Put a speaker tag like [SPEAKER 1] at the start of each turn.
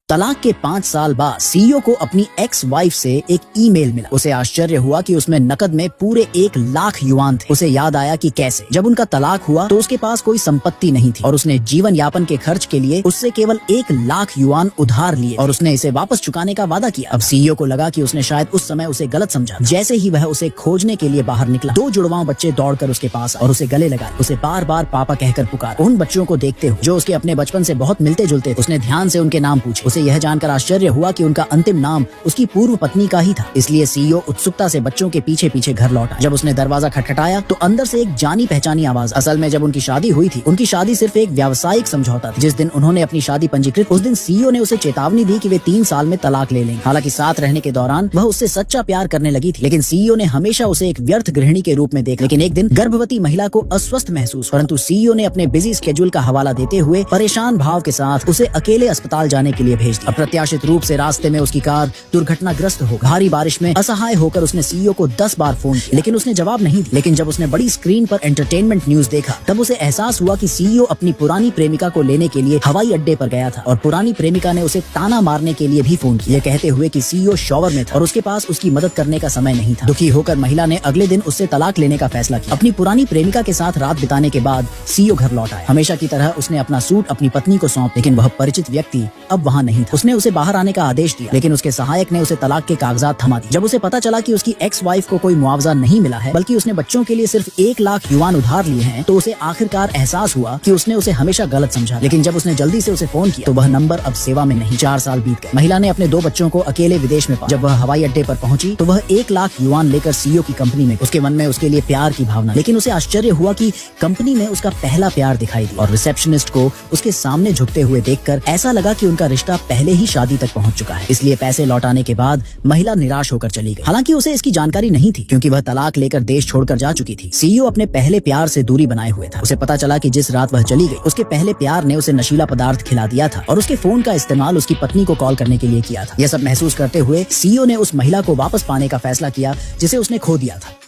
[SPEAKER 1] तलाक के 5 साल बाद सीईओ को अपनी एक्स वाइफ से एक ईमेल मिला। उसे आश्चर्य हुआ कि उसमें नकद में पूरे 1 लाख युआन थे। उसे याद आया कि कैसे जब उनका तलाक हुआ तो उसके पास कोई संपत्ति नहीं थी और उसने जीवन यापन के खर्च के लिए उससे केवल 1 लाख युआन उधार लिए और उसने इसे वापस चुकाने का वादा किया। अब सीईओ को लगा कि उसने शायद उस समय उसे गलत समझा। जैसे ही वह उसे खोजने के लिए बाहर निकला, 2 जुड़वां बच्चे दौड़कर उसके पास और उसे गले लगाए। उसे बार बार पापा कहकर पुकारा। उन बच्चों को देखते हुए जो उसके अपने बचपन से बहुत मिलते जुलते थे, उसने ध्यान से उनके नाम पूछे। उसे यह जानकर आश्चर्य हुआ कि उनका अंतिम नाम उसकी पूर्व पत्नी का ही था। इसलिए सीईओ उत्सुकता से बच्चों के पीछे पीछे घर लौटा। जब उसने दरवाजा खटखटाया तो अंदर से एक जानी पहचानी आवाज। असल में जब उनकी शादी हुई थी, उनकी शादी सिर्फ एक व्यावसायिक समझौता था। जिस दिन उन्होंने अपनी शादी पंजीकृत, उस दिन सीईओ ने उसे चेतावनी दी कि वे 3 साल में तलाक ले लेंगे। हालांकि साथ रहने के दौरान वह उससे सच्चा प्यार करने लगी थी, लेकिन सीईओ ने हमेशा उसे एक व्यर्थ गृहिणी के रूप में देखा। लेकिन एक दिन गर्भवती महिला को अस्वस्थ महसूस, परंतु सीईओ ने अपने बिजी स्केड्यूल का हवाला देते हुए परेशान भाव के साथ उसे अकेले अस्पताल जाने के लिए भेज दिया। अप्रत्याशित रूप से रास्ते में उसकी कार दुर्घटनाग्रस्त हो। भारी बारिश में असहाय होकर उसने सीईओ को 10 बार फोन किया, लेकिन उसने जवाब नहीं दिया। लेकिन जब उसने बड़ी स्क्रीन पर एंटरटेनमेंट न्यूज देखा, तब उसे एहसास हुआ कि सीईओ अपनी पुरानी प्रेमिका को लेने के लिए हवाई अड्डे पर गया था और पुरानी प्रेमिका ने उसे ताना मारने के लिए भी फोन किया, कहते हुए कि सीईओ शॉवर में था और उसके पास उसकी मदद करने का समय नहीं था। दुखी होकर महिला ने अगले दिन उससे तलाक लेने का फैसला किया। अपनी पुरानी प्रेमिका के साथ रात बिताने के बाद सीईओ घर लौट आया। हमेशा की तरह उसने अपना सूट अपनी पत्नी को सौंप, लेकिन वह परिचित व्यक्ति अब वहाँ नहीं था। उसने उसे बाहर आने का आदेश दिया, लेकिन उसके सहायक ने उसे तलाक के कागजात थमा दिए। जब उसे पता चला कि उसकी एक्स वाइफ को कोई मुआवजा नहीं मिला है, बल्कि उसने बच्चों के लिए सिर्फ 1 लाख युआन उधार लिए हैं, तो उसे आखिरकार एहसास हुआ कि उसने उसे हमेशा गलत समझा। लेकिन जब उसने जल्दी से उसे फोन किया तो वह नंबर अब सेवा में नहीं। 4 साल बीत गए। महिला ने अपने 2 बच्चों को अकेले विदेश में पाया। जब वह हवाई अड्डे पर पहुंची तो वह 1 लाख युआन लेकर सीईओ की कंपनी में। उसके मन में उसके लिए प्यार की भावना, लेकिन उसे आश्चर्य हुआ कि कंपनी में उसका पहला प्यार दिखाई दिया और रिसेप्शनिस्ट को उसके सामने झुकते हुए देखकर ऐसा लगा कि उनका रिश्ता पहले ही शादी तक पहुंच चुका है। इसलिए पैसे लौटाने के बाद महिला निराश होकर चली गई। हालांकि उसे इसकी जानकारी नहीं थी, क्योंकि वह तलाक लेकर देश छोड़कर जा चुकी थी। सीईओ अपने पहले प्यार से दूरी बनाए हुए था। उसे पता चला कि जिस रात वह चली गई, उसके पहले प्यार ने उसे नशीला पदार्थ खिला दिया था और उसके फोन का इस्तेमाल उसकी पत्नी को कॉल करने के लिए किया था। यह सब महसूस करते हुए सीईओ ने उस महिला को वापस पाने का फैसला किया जिसे उसने खो दिया था।